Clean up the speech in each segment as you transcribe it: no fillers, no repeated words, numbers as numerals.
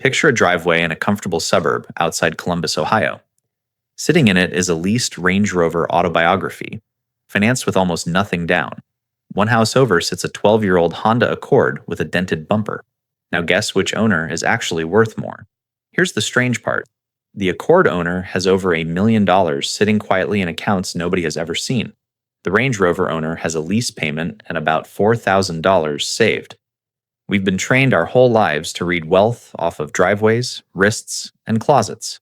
Picture a driveway in a comfortable suburb outside Columbus, Ohio. Sitting in it is a leased Range Rover autobiography, financed with almost nothing down. One house over sits a 12-year-old Honda Accord with a dented bumper. Now guess which owner is actually worth more. Here's the strange part. The Accord owner has over $1 million sitting quietly in accounts nobody has ever seen. The Range Rover owner has a lease payment and about $4,000 saved. We've been trained our whole lives to read wealth off of driveways, wrists, and closets.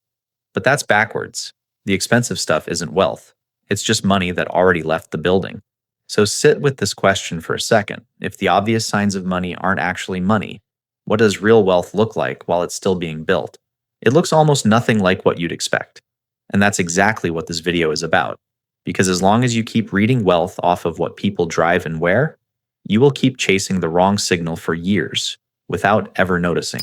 But that's backwards. The expensive stuff isn't wealth. It's just money that already left the building. So sit with this question for a second. If the obvious signs of money aren't actually money, what does real wealth look like while it's still being built? It looks almost nothing like what you'd expect. And that's exactly what this video is about. Because as long as you keep reading wealth off of what people drive and wear, you will keep chasing the wrong signal for years without ever noticing.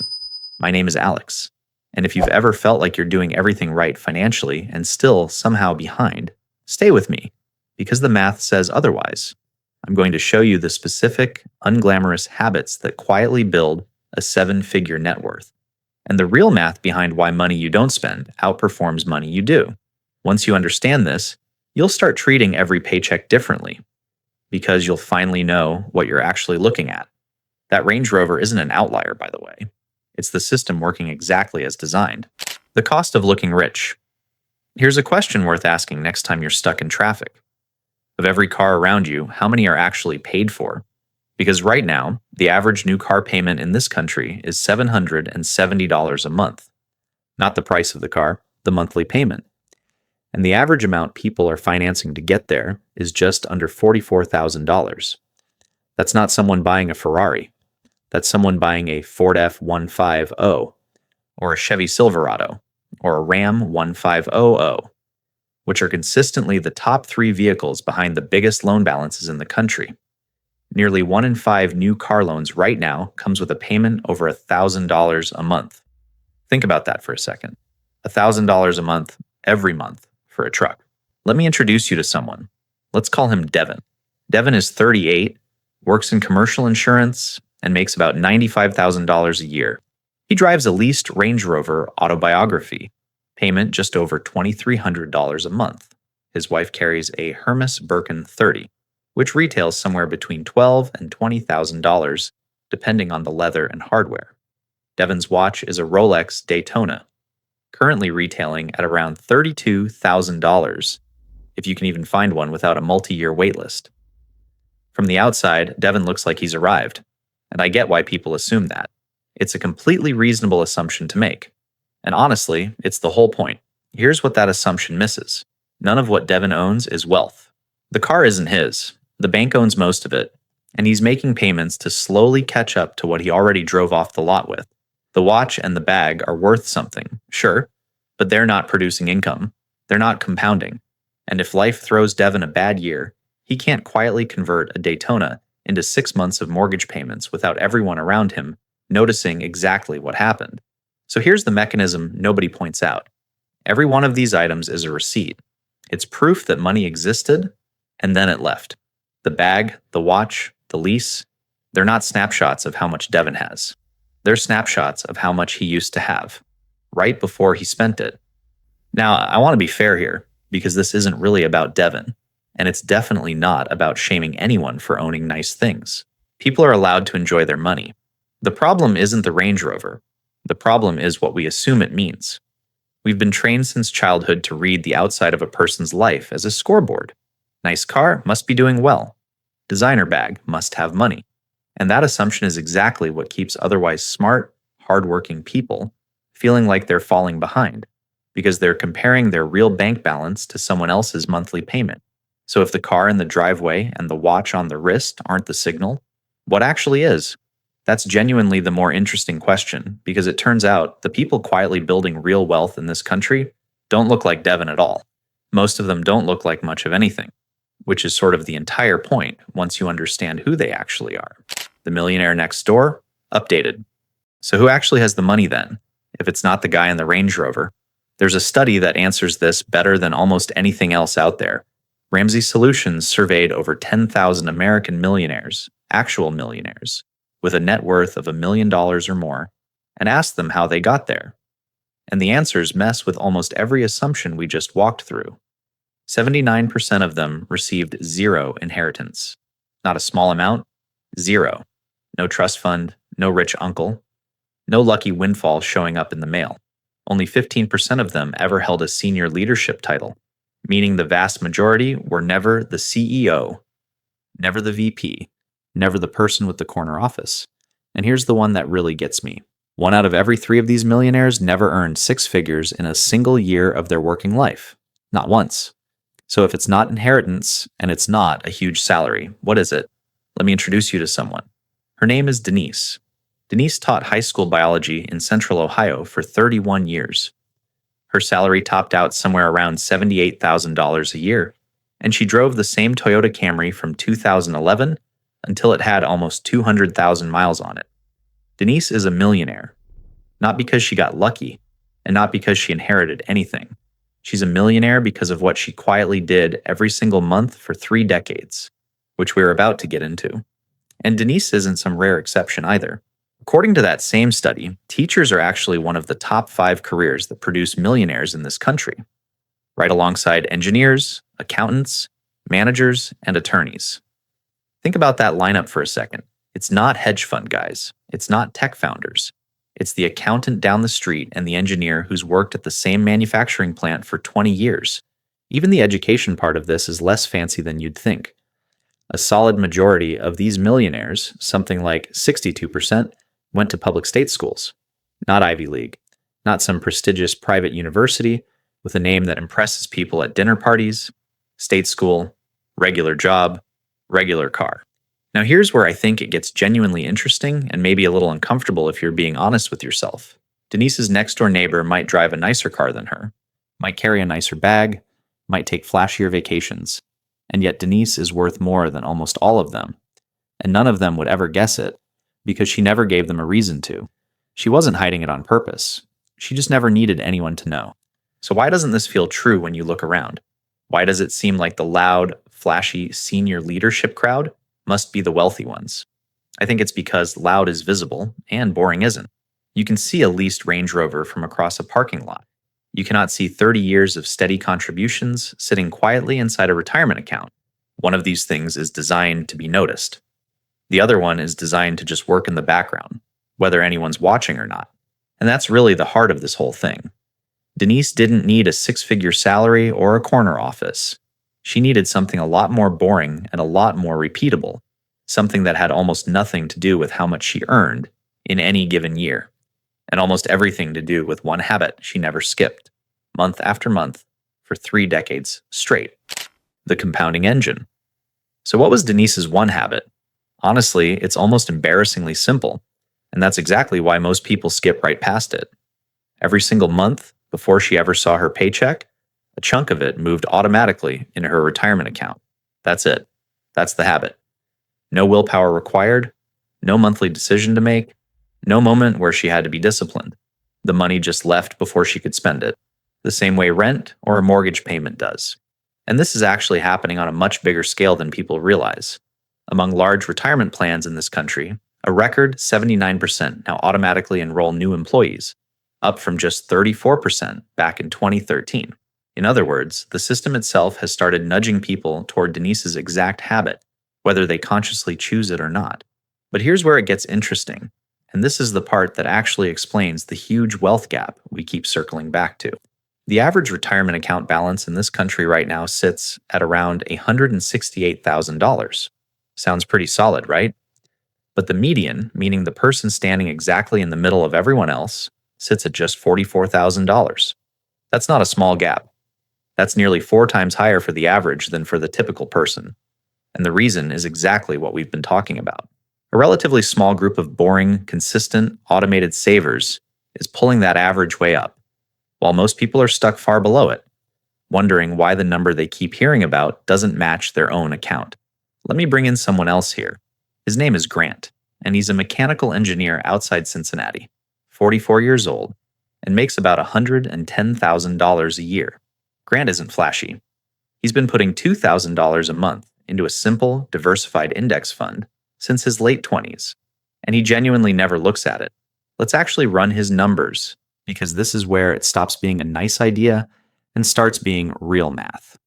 My name is Alex. And if you've ever felt like you're doing everything right financially and still somehow behind, stay with me, because the math says otherwise. I'm going to show you the specific, unglamorous habits that quietly build a 7-figure net worth, and the real math behind why money you don't spend outperforms money you do. Once you understand this, you'll start treating every paycheck differently, because you'll finally know what you're actually looking at. That Range Rover isn't an outlier, by the way. It's the system working exactly as designed. The cost of looking rich. Here's a question worth asking next time you're stuck in traffic. Of every car around you, how many are actually paid for? Because right now, the average new car payment in this country is $770 a month. Not the price of the car, the monthly payment. And the average amount people are financing to get there is just under $44,000. That's not someone buying a Ferrari. That's someone buying a Ford F-150, or a Chevy Silverado, or a Ram 1500, which are consistently the top 3 vehicles behind the biggest loan balances in the country. Nearly 1 in 5 new car loans right now comes with a payment over $1,000 a month. Think about that for a second. $1,000 a month, every month, for a truck. Let me introduce you to someone. Let's call him Devin. Devin is 38, works in commercial insurance, and makes about $95,000 a year. He drives a leased Range Rover autobiography, payment just over $2,300 a month. His wife carries a Hermes Birkin 30, which retails somewhere between $12,000 and $20,000, depending on the leather and hardware. Devin's watch is a Rolex Daytona, currently retailing at around $32,000, if you can even find one without a multi-year waitlist. From the outside, Devin looks like he's arrived, and I get why people assume that. It's a completely reasonable assumption to make. And honestly, it's the whole point. Here's what that assumption misses. None of what Devin owns is wealth. The car isn't his. The bank owns most of it, and he's making payments to slowly catch up to what he already drove off the lot with. The watch and the bag are worth something, sure, but they're not producing income. They're not compounding. And if life throws Devin a bad year, he can't quietly convert a Daytona into 6 months of mortgage payments without everyone around him noticing exactly what happened. So here's the mechanism nobody points out. Every one of these items is a receipt. It's proof that money existed, and then it left. The bag, the watch, the lease, they're not snapshots of how much Devin has. They're snapshots of how much he used to have, right before he spent it. Now, I want to be fair here, because this isn't really about Devin, and it's definitely not about shaming anyone for owning nice things. People are allowed to enjoy their money. The problem isn't the Range Rover. The problem is what we assume it means. We've been trained since childhood to read the outside of a person's life as a scoreboard. Nice car must be doing well. Designer bag must have money. And that assumption is exactly what keeps otherwise smart, hardworking people feeling like they're falling behind, because they're comparing their real bank balance to someone else's monthly payment. So if the car in the driveway and the watch on the wrist aren't the signal, what actually is? That's genuinely the more interesting question, because it turns out the people quietly building real wealth in this country don't look like Devin at all. Most of them don't look like much of anything, which is sort of the entire point once you understand who they actually are. The millionaire next door, updated. So who actually has the money then, if it's not the guy in the Range Rover? There's a study that answers this better than almost anything else out there. Ramsey Solutions surveyed over 10,000 American millionaires, actual millionaires, with a net worth of $1 million or more, and ask them how they got there. And the answers mess with almost every assumption we just walked through. 79% of them received zero inheritance. Not a small amount, zero. No trust fund, no rich uncle, no lucky windfall showing up in the mail. Only 15% of them ever held a senior leadership title, meaning the vast majority were never the CEO, never the VP, never the person with the corner office. And here's the one that really gets me. 1 out of every 3 of these millionaires never earned 6 figures in a single year of their working life. Not once. So if it's not inheritance and it's not a huge salary, what is it? Let me introduce you to someone. Her name is Denise. Denise taught high school biology in Central Ohio for 31 years. Her salary topped out somewhere around $78,000 a year, and she drove the same Toyota Camry from 2011 until it had almost 200,000 miles on it. Denise is a millionaire, not because she got lucky, and not because she inherited anything. She's a millionaire because of what she quietly did every single month for 3 decades, which we're about to get into. And Denise isn't some rare exception either. According to that same study, teachers are actually one of the top 5 careers that produce millionaires in this country, right alongside engineers, accountants, managers, and attorneys. Think about that lineup for a second. It's not hedge fund guys. It's not tech founders. It's the accountant down the street and the engineer who's worked at the same manufacturing plant for 20 years. Even the education part of this is less fancy than you'd think. A solid majority of these millionaires, something like 62%, went to public state schools, not Ivy League, not some prestigious private university with a name that impresses people at dinner parties, state school, regular job, regular car. Now here's where I think it gets genuinely interesting and maybe a little uncomfortable if you're being honest with yourself. Denise's next door neighbor might drive a nicer car than her, might carry a nicer bag, might take flashier vacations, and yet Denise is worth more than almost all of them. And none of them would ever guess it, because she never gave them a reason to. She wasn't hiding it on purpose. She just never needed anyone to know. So why doesn't this feel true when you look around? Why does it seem like the loud, flashy senior leadership crowd must be the wealthy ones? I think it's because loud is visible and boring isn't. You can see a leased Range Rover from across a parking lot. You cannot see 30 years of steady contributions sitting quietly inside a retirement account. One of these things is designed to be noticed. The other one is designed to just work in the background, whether anyone's watching or not. And that's really the heart of this whole thing. Denise didn't need a 6-figure salary or a corner office. She needed something a lot more boring and a lot more repeatable, something that had almost nothing to do with how much she earned in any given year, and almost everything to do with one habit she never skipped, month after month, for 3 decades straight: the compounding engine. So what was Denise's one habit? Honestly, it's almost embarrassingly simple, and that's exactly why most people skip right past it. Every single month, before she ever saw her paycheck, a chunk of it moved automatically into her retirement account. That's it. That's the habit. No willpower required, no monthly decision to make, no moment where she had to be disciplined. The money just left before she could spend it, the same way rent or a mortgage payment does. And this is actually happening on a much bigger scale than people realize. Among large retirement plans in this country, a record 79% now automatically enroll new employees, up from just 34% back in 2013. In other words, the system itself has started nudging people toward Denise's exact habit, whether they consciously choose it or not. But here's where it gets interesting, and this is the part that actually explains the huge wealth gap we keep circling back to. The average retirement account balance in this country right now sits at around $168,000. Sounds pretty solid, right? But the median, meaning the person standing exactly in the middle of everyone else, sits at just $44,000. That's not a small gap. That's nearly 4 times higher for the average than for the typical person. And the reason is exactly what we've been talking about. A relatively small group of boring, consistent, automated savers is pulling that average way up, while most people are stuck far below it, wondering why the number they keep hearing about doesn't match their own account. Let me bring in someone else here. His name is Grant, and he's a mechanical engineer outside Cincinnati, 44 years old, and makes about $110,000 a year. Grant isn't flashy. He's been putting $2,000 a month into a simple, diversified index fund since his late 20s, and he genuinely never looks at it. Let's actually run his numbers, because this is where it stops being a nice idea and starts being real math.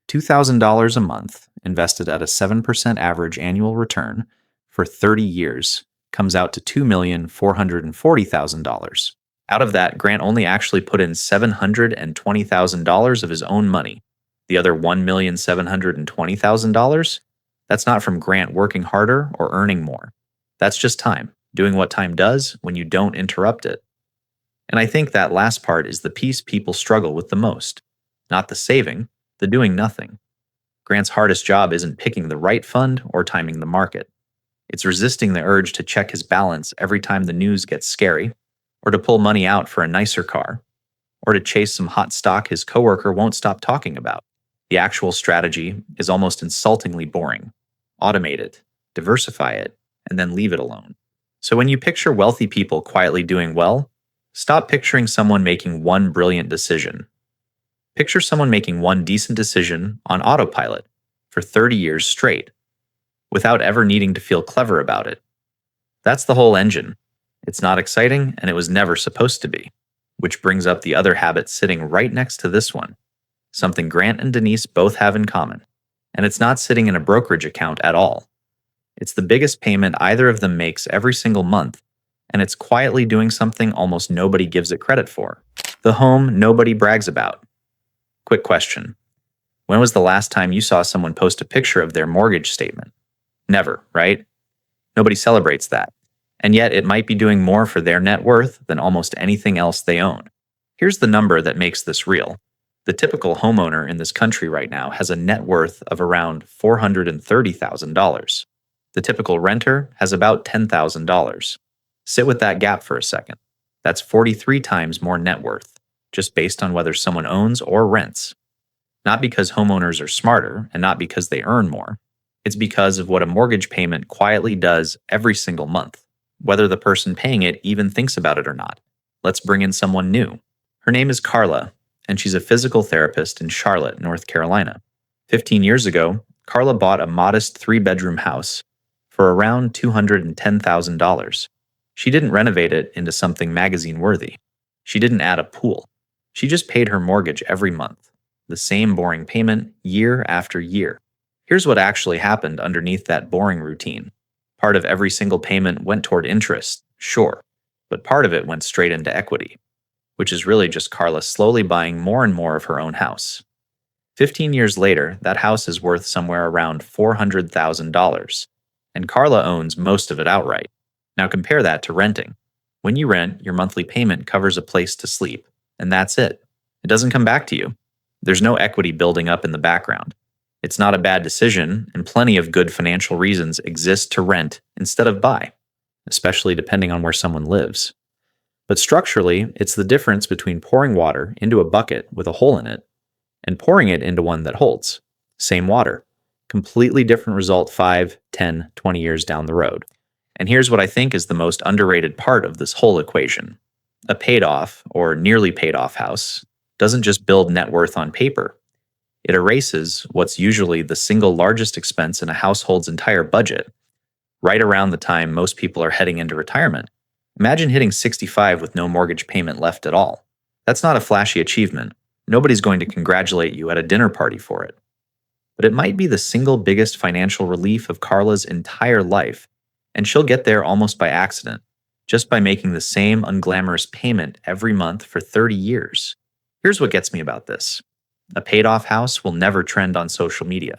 $2,000 a month invested at a 7% average annual return for 30 years comes out to $2,440,000. Out of that, Grant only actually put in $720,000 of his own money. The other $1,720,000? That's not from Grant working harder or earning more. That's just time, doing what time does when you don't interrupt it. And I think that last part is the piece people struggle with the most. Not the saving, the doing nothing. Grant's hardest job isn't picking the right fund or timing the market. It's resisting the urge to check his balance every time the news gets scary, or to pull money out for a nicer car, or to chase some hot stock his coworker won't stop talking about. The actual strategy is almost insultingly boring. Automate it, diversify it, and then leave it alone. So when you picture wealthy people quietly doing well, stop picturing someone making one brilliant decision. Picture someone making one decent decision on autopilot for 30 years straight, without ever needing to feel clever about it. That's the whole engine. It's not exciting, and it was never supposed to be. Which brings up the other habit sitting right next to this one, something Grant and Denise both have in common. And it's not sitting in a brokerage account at all. It's the biggest payment either of them makes every single month, and it's quietly doing something almost nobody gives it credit for. The home nobody brags about. Quick question. When was the last time you saw someone post a picture of their mortgage statement? Never, right? Nobody celebrates that. And yet it might be doing more for their net worth than almost anything else they own. Here's the number that makes this real. The typical homeowner in this country right now has a net worth of around $430,000. The typical renter has about $10,000. Sit with that gap for a second. That's 43 times more net worth, just based on whether someone owns or rents. Not because homeowners are smarter and not because they earn more. It's because of what a mortgage payment quietly does every single month, whether the person paying it even thinks about it or not. Let's bring in someone new. Her name is Carla, and she's a physical therapist in Charlotte, North Carolina. 15 years ago, Carla bought a modest 3-bedroom house for around $210,000. She didn't renovate it into something magazine-worthy. She didn't add a pool. She just paid her mortgage every month, the same boring payment year after year. Here's what actually happened underneath that boring routine. Part of every single payment went toward interest, sure, but part of it went straight into equity, which is really just Carla slowly buying more and more of her own house. 15 years later, that house is worth somewhere around $400,000, and Carla owns most of it outright. Now compare that to renting. When you rent, your monthly payment covers a place to sleep, and that's it. It doesn't come back to you. There's no equity building up in the background. It's not a bad decision, and plenty of good financial reasons exist to rent instead of buy, especially depending on where someone lives. But structurally, it's the difference between pouring water into a bucket with a hole in it and pouring it into one that holds. Same water. Completely different result 5, 10, 20 years down the road. And here's what I think is the most underrated part of this whole equation. A paid off, or nearly paid off house doesn't just build net worth on paper. It erases what's usually the single largest expense in a household's entire budget, right around the time most people are heading into retirement. Imagine hitting 65 with no mortgage payment left at all. That's not a flashy achievement. Nobody's going to congratulate you at a dinner party for it. But it might be the single biggest financial relief of Carla's entire life, and she'll get there almost by accident, just by making the same unglamorous payment every month for 30 years. Here's what gets me about this. A paid-off house will never trend on social media.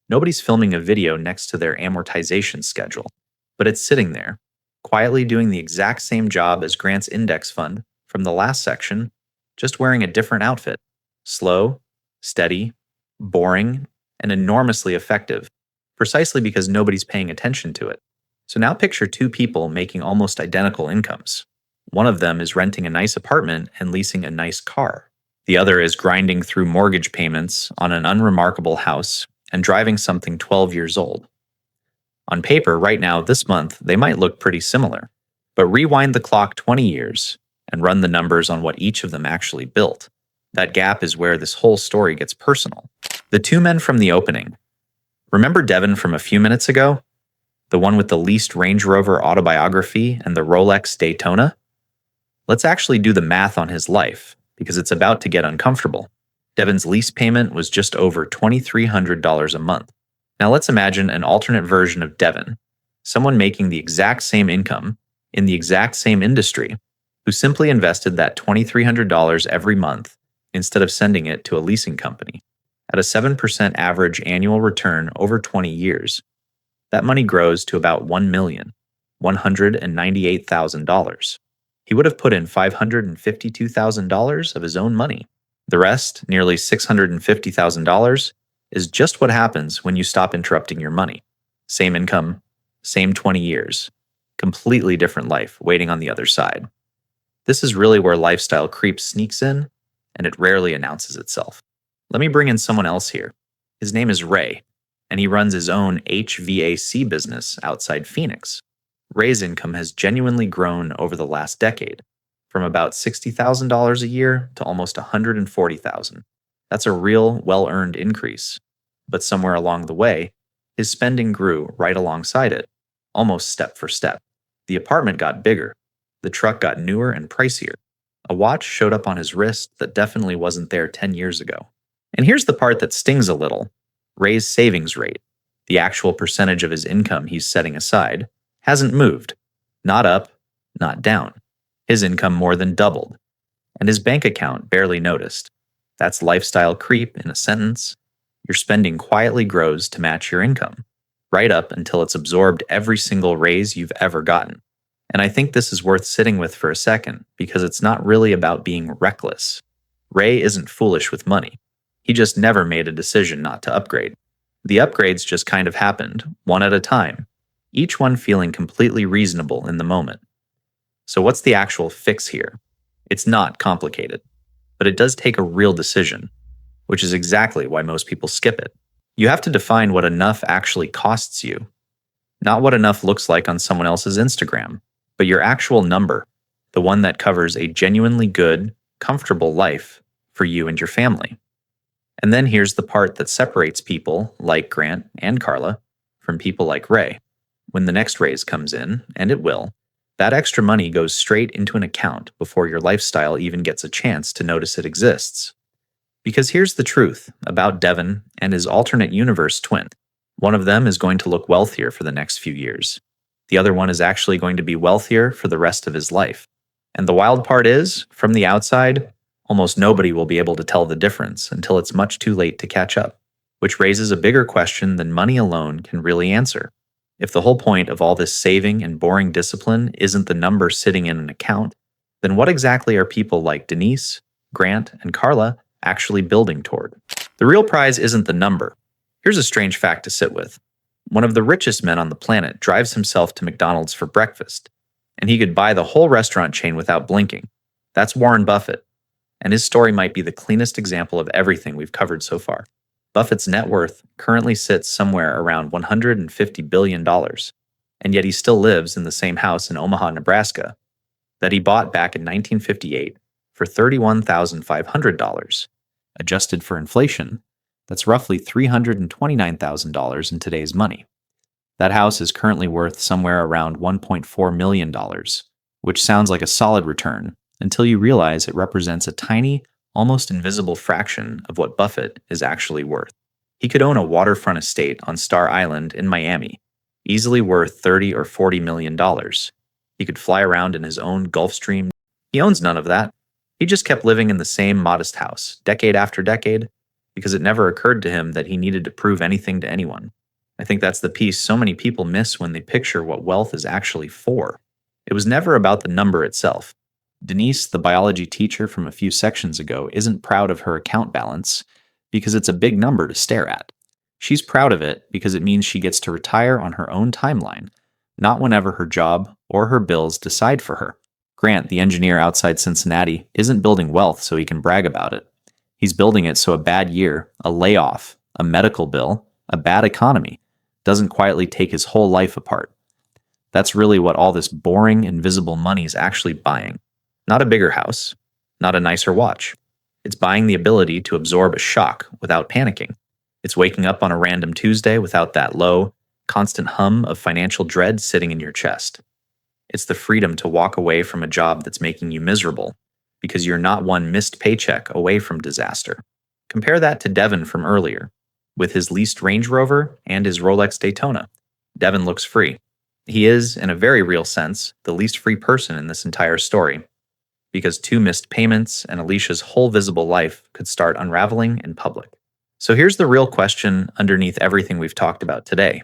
Nobody's filming a video next to their amortization schedule, but it's sitting there, quietly doing the exact same job as Grant's index fund from the last section, just wearing a different outfit. Slow, steady, boring, and enormously effective, precisely because nobody's paying attention to it. So now picture two people making almost identical incomes. One of them is renting a nice apartment and leasing a nice car. The other is grinding through mortgage payments on an unremarkable house and driving something 12 years old. On paper, right now, this month, they might look pretty similar. But rewind the clock 20 years and run the numbers on what each of them actually built. That gap is where this whole story gets personal. The two men from the opening. Remember Devin from a few minutes ago? The one with the leased Range Rover autobiography and the Rolex Daytona? Let's actually do the math on his life, because it's about to get uncomfortable. Devin's lease payment was just over $2,300 a month. Now let's imagine an alternate version of Devin, someone making the exact same income in the exact same industry, who simply invested that $2,300 every month instead of sending it to a leasing company. At a 7% average annual return over 20 years, that money grows to about $1,198,000. He would have put in $552,000 of his own money. The rest, nearly $650,000, is just what happens when you stop interrupting your money. Same income, same 20 years, completely different life waiting on the other side. This is really where lifestyle creep sneaks in, and it rarely announces itself. Let me bring in someone else here. His name is Ray, and he runs his own HVAC business outside Phoenix. Ray's income has genuinely grown over the last decade, from about $60,000 a year to almost $140,000. That's a real, well-earned increase. But somewhere along the way, his spending grew right alongside it, almost step for step. The apartment got bigger. The truck got newer and pricier. A watch showed up on his wrist that definitely wasn't there 10 years ago. And here's the part that stings a little. Ray's savings rate, the actual percentage of his income he's setting aside, hasn't moved. Not up, not down. His income more than doubled. And his bank account barely noticed. That's lifestyle creep in a sentence. Your spending quietly grows to match your income, right up until it's absorbed every single raise you've ever gotten. And I think this is worth sitting with for a second, because it's not really about being reckless. Ray isn't foolish with money. He just never made a decision not to upgrade. The upgrades just kind of happened, one at a time, each one feeling completely reasonable in the moment. So what's the actual fix here? It's not complicated, but it does take a real decision, which is exactly why most people skip it. You have to define what enough actually costs you, not what enough looks like on someone else's Instagram, but your actual number, the one that covers a genuinely good, comfortable life for you and your family. And then here's the part that separates people like Grant and Carla from people like Ray. When the next raise comes in, and it will, that extra money goes straight into an account before your lifestyle even gets a chance to notice it exists. Because here's the truth about Devin and his alternate universe twin. One of them is going to look wealthier for the next few years. The other one is actually going to be wealthier for the rest of his life. And the wild part is, from the outside, almost nobody will be able to tell the difference until it's much too late to catch up, which raises a bigger question than money alone can really answer. If the whole point of all this saving and boring discipline isn't the number sitting in an account, then what exactly are people like Denise, Grant, and Carla actually building toward? The real prize isn't the number. Here's a strange fact to sit with. One of the richest men on the planet drives himself to McDonald's for breakfast, and he could buy the whole restaurant chain without blinking. That's Warren Buffett, and his story might be the cleanest example of everything we've covered so far. Buffett's net worth currently sits somewhere around $150 billion, and yet he still lives in the same house in Omaha, Nebraska, that he bought back in 1958 for $31,500. Adjusted for inflation, that's roughly $329,000 in today's money. That house is currently worth somewhere around $1.4 million, which sounds like a solid return until you realize it represents a tiny, almost invisible fraction of what Buffett is actually worth. He could own a waterfront estate on Star Island in Miami, easily worth $30 or $40 million. He could fly around in his own Gulfstream. He owns none of that. He just kept living in the same modest house, decade after decade, because it never occurred to him that he needed to prove anything to anyone. I think that's the piece so many people miss when they picture what wealth is actually for. It was never about the number itself. Denise, the biology teacher from a few sections ago, isn't proud of her account balance because it's a big number to stare at. She's proud of it because it means she gets to retire on her own timeline, not whenever her job or her bills decide for her. Grant, the engineer outside Cincinnati, isn't building wealth so he can brag about it. He's building it so a bad year, a layoff, a medical bill, a bad economy doesn't quietly take his whole life apart. That's really what all this boring, invisible money is actually buying. Not a bigger house, not a nicer watch. It's buying the ability to absorb a shock without panicking. It's waking up on a random Tuesday without that low, constant hum of financial dread sitting in your chest. It's the freedom to walk away from a job that's making you miserable because you're not one missed paycheck away from disaster. Compare that to Devin from earlier. With his leased Range Rover and his Rolex Daytona, Devin looks free. He is, in a very real sense, the least free person in this entire story, because 2 missed payments and Alicia's whole visible life could start unraveling in public. So here's the real question underneath everything we've talked about today.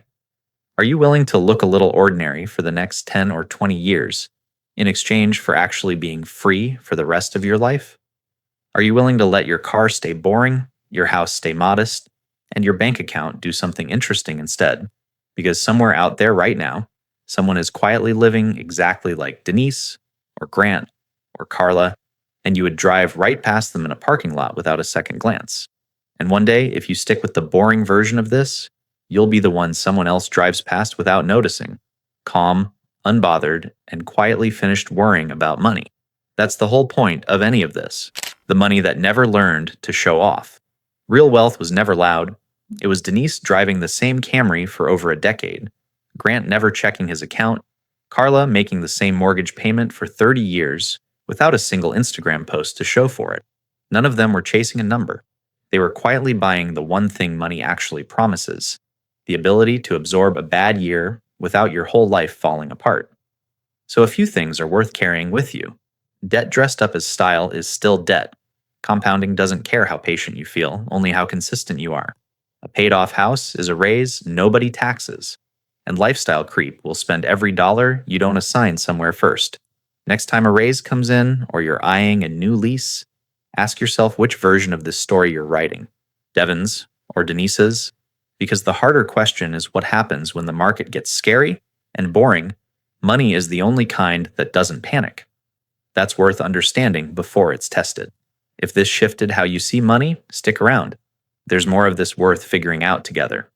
Are you willing to look a little ordinary for the next 10 or 20 years in exchange for actually being free for the rest of your life? Are you willing to let your car stay boring, your house stay modest, and your bank account do something interesting instead? Because somewhere out there right now, someone is quietly living exactly like Denise or Grant or Carla, and you would drive right past them in a parking lot without a second glance. And one day, if you stick with the boring version of this, you'll be the one someone else drives past without noticing, calm, unbothered, and quietly finished worrying about money. That's the whole point of any of this. The money that never learned to show off. Real wealth was never loud. It was Denise driving the same Camry for over a decade, Grant never checking his account, Carla making the same mortgage payment for 30 years without a single Instagram post to show for it. None of them were chasing a number. They were quietly buying the one thing money actually promises: the ability to absorb a bad year without your whole life falling apart. So a few things are worth carrying with you. Debt dressed up as style is still debt. Compounding doesn't care how patient you feel, only how consistent you are. A paid-off house is a raise nobody taxes. And lifestyle creep will spend every dollar you don't assign somewhere first. Next time a raise comes in or you're eyeing a new lease, ask yourself which version of this story you're writing, Devin's or Denise's, because the harder question is what happens when the market gets scary and boring. Money is the only kind that doesn't panic. That's worth understanding before it's tested. If this shifted how you see money, stick around. There's more of this worth figuring out together.